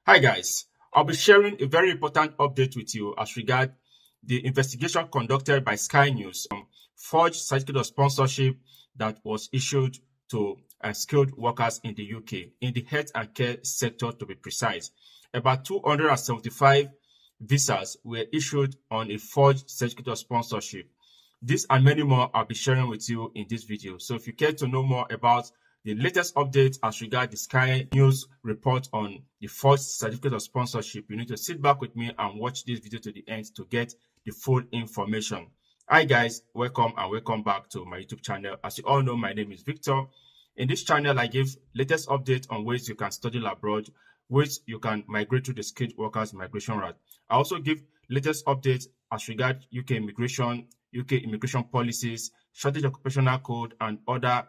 Hi guys, I'll be sharing a very important update with you as regard the investigation conducted by Sky News on forged certificate of sponsorship that was issued to skilled workers in the UK, in the health and care sector to be precise. About 275 visas were issued on a forged certificate of sponsorship. This and many more I'll be sharing with you in this video. So if you care to know more about the latest updates as regard the Sky News report on the forged certificate of sponsorship, you need to sit back with me and watch this video to the end to get the full information. Hi guys, welcome and welcome back to my YouTube channel. As you all know, my name is Victor. In this channel, I give latest updates on ways you can study abroad, ways you can migrate to the skilled workers migration route. I also give latest updates as regard UK immigration policies, shortage occupational code, and other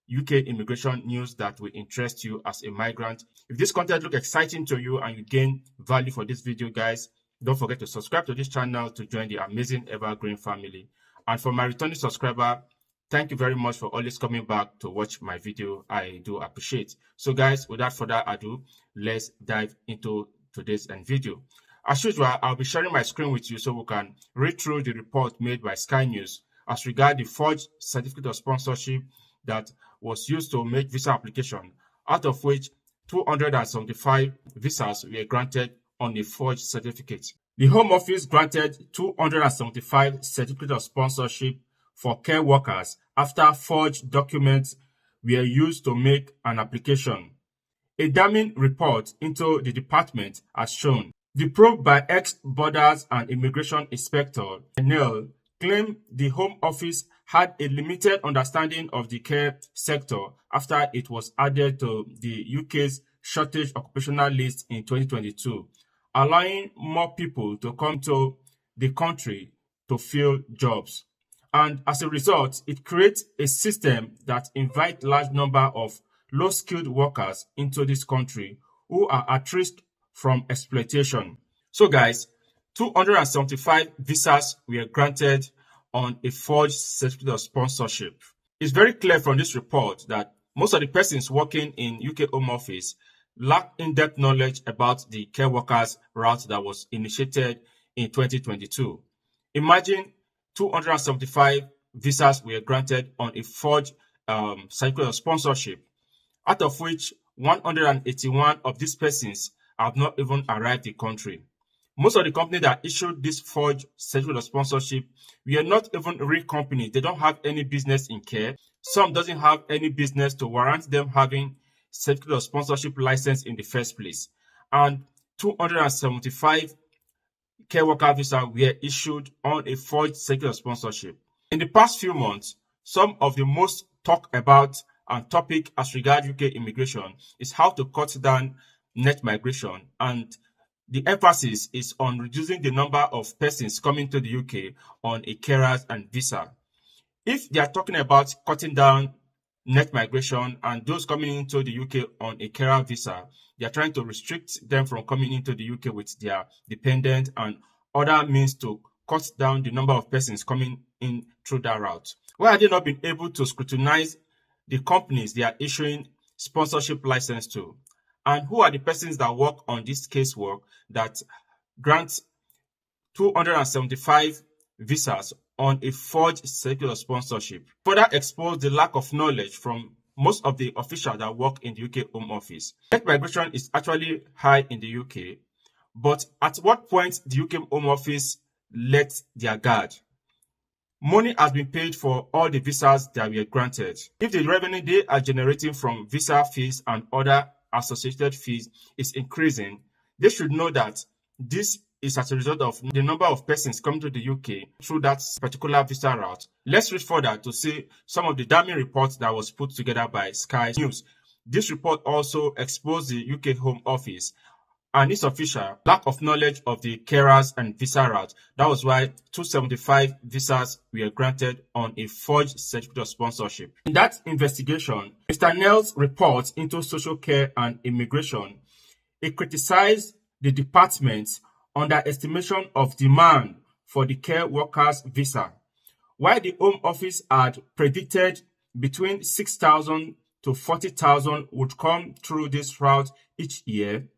UK immigration news that will interest you as a migrant. If this content looks exciting to you and you gain value for this video, guys, don't forget to subscribe to this channel to join the amazing evergreen family. And for my returning subscriber, thank you very much for always coming back to watch my video. I do appreciate. So guys, without further ado, let's dive into today's video. As usual, I'll be sharing my screen with you so we can read through the report made by Sky News as regard the forged certificate of sponsorship that was used to make visa application, out of which 275 visas were granted on a forged certificate. The Home Office granted 275 certificates of sponsorship for care workers after forged documents were used to make an application. A damning report into the department has shown. The probe by ex-Borders and Immigration Inspector Neil claimed the Home Office had a limited understanding of the care sector after it was added to the UK's shortage occupational list in 2022, allowing more people to come to the country to fill jobs. And as a result, it creates a system that invites large number of low-skilled workers into this country who are at risk from exploitation. So guys, 275 visas were granted on a forged certificate of sponsorship. It's very clear from this report that most of the persons working in UK Home Office lack in-depth knowledge about the care workers route that was initiated in 2022. Imagine 275 visas were granted on a forged certificate of sponsorship, out of which 181 of these persons have not even arrived in the country. Most of the companies that issued this forged certificate of sponsorship were not even real companies. They don't have any business in care. Some doesn't have any business to warrant them having certificate of sponsorship license in the first place. And 275 care worker visas were issued on a forged certificate of sponsorship. In the past few months, some of the most talked about and topic as regards UK immigration is how to cut down net migration, and the emphasis is on reducing the number of persons coming to the UK on a carers and visa. If they are talking about cutting down net migration and those coming into the UK on a carer visa, they are trying to restrict them from coming into the UK with their dependent and other means to cut down the number of persons coming in through that route. Why have they not been able to scrutinize the companies they are issuing sponsorship license to? And who are the persons that work on this casework that grants 275 visas on a forged certificate of sponsorship? Further expose the lack of knowledge from most of the officials that work in the UK Home Office. Net migration is actually high in the UK, but at what point the UK Home Office let their guard? Money has been paid for all the visas that were granted. If the revenue they are generating from visa fees and other associated fees is increasing, they should know that this is as a result of the number of persons coming to the UK through that particular visa route. Let's read further to see some of the damning reports that was put together by Sky News. This report also exposed the UK Home Office and its official lack of knowledge of the carers and visa route. That was why 275 visas were granted on a forged certificate of sponsorship. In that investigation, Mr. Neil's report into social care and immigration, it criticized the department's underestimation of demand for the care workers visa. While the Home Office had predicted between 6,000 to 40,000 would come through this route each year,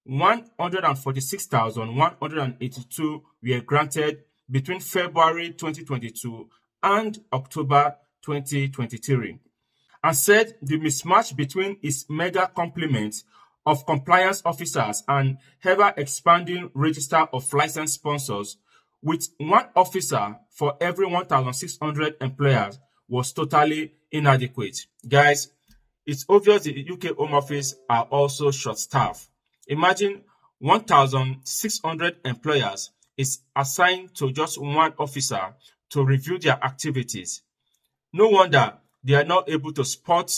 146,182 were granted between February 2022 and October 2023, and said the mismatch between its mega complement of compliance officers and ever-expanding register of licensed sponsors with one officer for every 1,600 employers was totally inadequate. Guys, it's obvious the UK Home Office are also short-staffed. Imagine 1,600 employers is assigned to just one officer to review their activities. No wonder they are not able to spot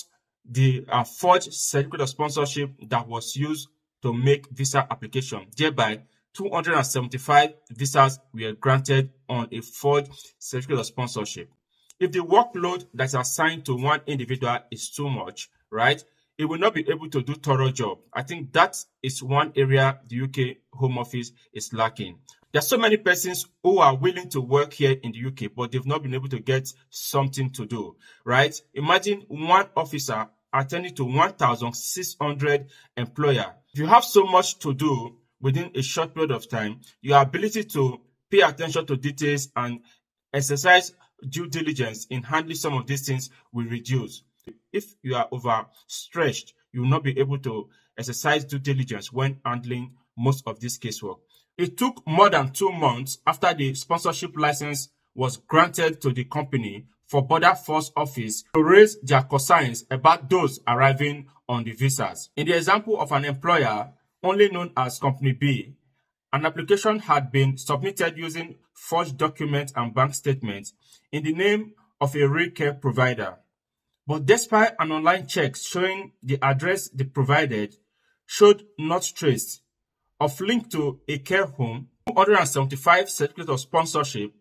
the forged certificate of sponsorship that was used to make visa application. Thereby, 275 visas were granted on a forged certificate of sponsorship. If the workload that's assigned to one individual is too much, right, it will not be able to do thorough job. I think that is one area the UK Home Office is lacking. There are so many persons who are willing to work here in the UK, but they've not been able to get something to do, right? Imagine one officer attending to 1,600 employers. If you have so much to do within a short period of time, your ability to pay attention to details and exercise due diligence in handling some of these things will reduce. If you are overstretched, you will not be able to exercise due diligence when handling most of this casework. It took more than 2 months after the sponsorship license was granted to the company for Border Force Office to raise their concerns about those arriving on the visas. In the example of an employer only known as Company B, an application had been submitted using forged documents and bank statements in the name of a real care provider. But despite an online check showing the address they provided showed not traced of link to a care home, 275 certificates of sponsorship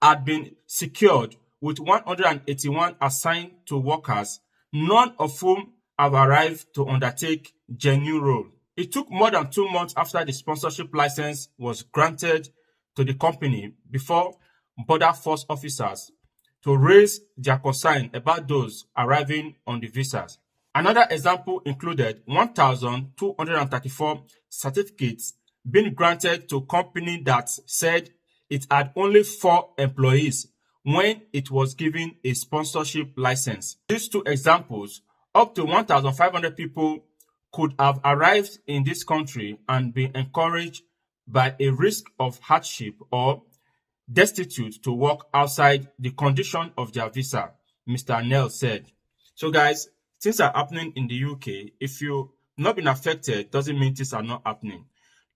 had been secured with 181 assigned to workers, none of whom have arrived to undertake genuine role. It took more than 2 months after the sponsorship license was granted to the company before border force officers to raise their concern about those arriving on the visas. Another example included 1,234 certificates being granted to a company that said it had only 4 employees when it was given a sponsorship license. These two examples, up to 1,500 people could have arrived in this country and been encouraged by a risk of hardship or destitute to work outside the condition of their visa, Mr. Nell said. So guys, things are happening in the UK. If you've not been affected, doesn't mean things are not happening.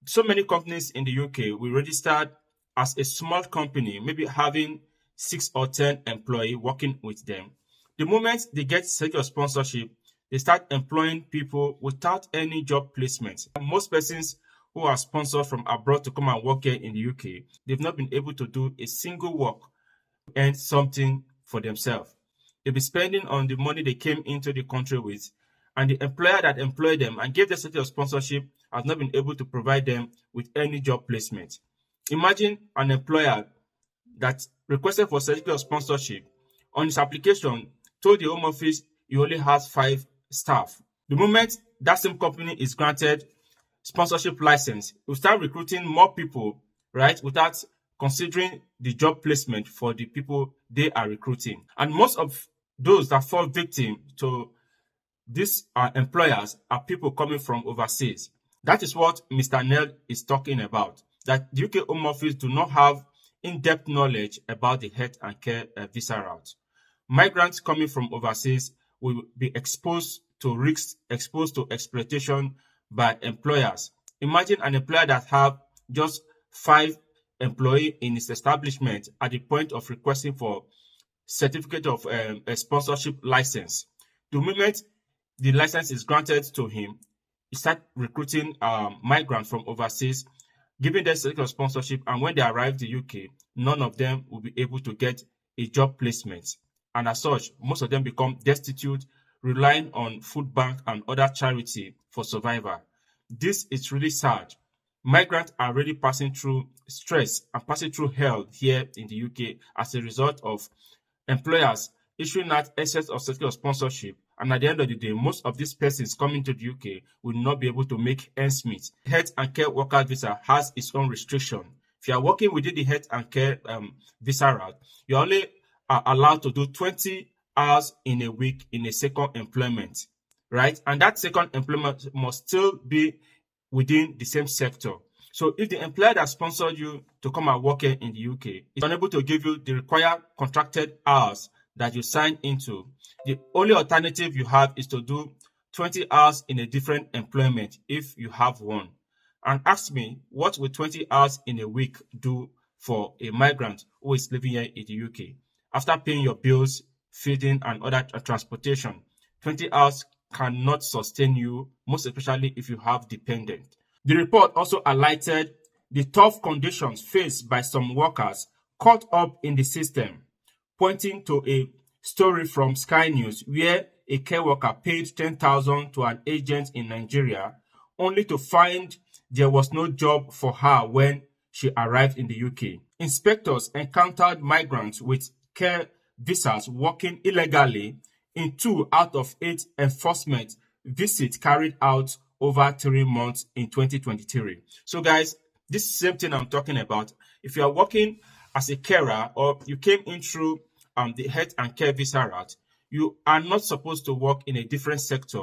So many companies in the UK will register as a small company, maybe having 6 or 10 employees working with them. The moment they get secure sponsorship, they start employing people without any job placement. Most persons who are sponsored from abroad to come and work here in the UK, they've not been able to do a single work to earn something for themselves. They'll be spending on the money they came into the country with, and the employer that employed them and gave the certificate of sponsorship has not been able to provide them with any job placement. Imagine an employer that requested for certificate of sponsorship. On his application, told the Home Office he only has 5 staff. The moment that same company is granted sponsorship license, will start recruiting more people, right, without considering the job placement for the people they are recruiting. And most of those that fall victim to these employers are people coming from overseas. That is what Mr. Nell is talking about, that the UK Home Office do not have in-depth knowledge about the health and care visa route. Migrants coming from overseas will be exposed to risks, exposed to exploitation by employers. Imagine an employer that have just 5 employees in his establishment at the point of requesting for certificate of a sponsorship license. The moment the license is granted to him, he start recruiting migrants from overseas, giving them certificate of sponsorship, and when they arrive in the UK, none of them will be able to get a job placement. And as such, most of them become destitute, relying on food bank and other charity for survival. This is really sad. Migrants are already passing through stress and passing through hell here in the UK as a result of employers issuing out excess of certificate of sponsorship And at the end of the day, most of these persons coming to the UK will not be able to make ends meet. Health and care worker visa has its own restriction. If you are working within the health and care visa route, you only are allowed to do 20 hours in a week in a second employment, right? And that second employment must still be within the same sector. So if the employer that sponsored you to come and work here in the UK is unable to give you the required contracted hours that you signed into, the only alternative you have is to do 20 hours in a different employment if you have one. And ask me, what will 20 hours in a week do for a migrant who is living here in the UK? After paying your bills, feeding, and other transportation, 20 hours cannot sustain you, most especially if you have dependent. The report also highlighted the tough conditions faced by some workers caught up in the system, pointing to a story from Sky News where a care worker paid 10,000 to an agent in Nigeria only to find there was no job for her when she arrived in the UK. Inspectors encountered migrants with care visas working illegally in 2 out of 8 enforcement visits carried out over 3 months in 2023. So guys, this same thing I'm talking about. If you are working as a carer or you came in through the health and care visa route, you are not supposed to work in a different sector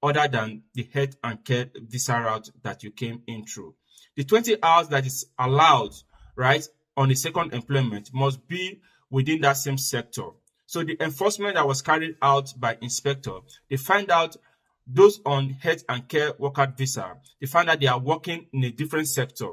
other than the health and care visa route that you came in through. The 20 hours that is allowed, right, on the second employment must be within that same sector. So the enforcement that was carried out by inspector, they find out those on health and care worker visa, they find that they are working in a different sector.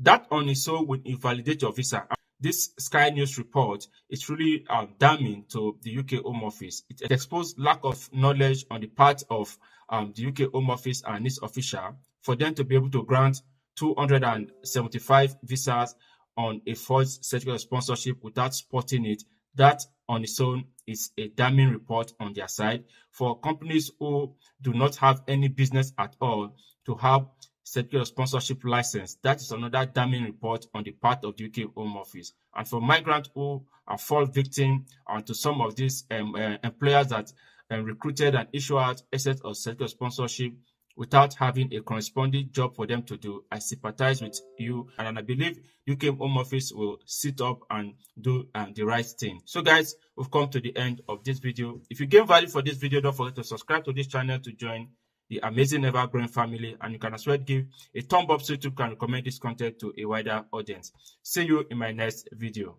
That on its own will invalidate your visa. This Sky News report is really damning to the UK Home Office. It exposed lack of knowledge on the part of the UK Home Office and its official for them to be able to grant 275 visas on a forced sexual sponsorship without spotting it. That on its own is a damning report on their side. For companies who do not have any business at all to have sexual sponsorship license, that is another damning report on the part of the UK Home Office. And for migrants who are fall victim to some of these employers that recruited and issued out assets of sexual sponsorship without having a corresponding job for them to do, I sympathize with you, and I believe UK Home Office will sit up and do the right thing. So guys, we've come to the end of this video. If you gain value for this video, don't forget to subscribe to this channel to join the amazing ever-growing family, and you can as well give a thumb up so you can recommend this content to a wider audience. See you in my next video.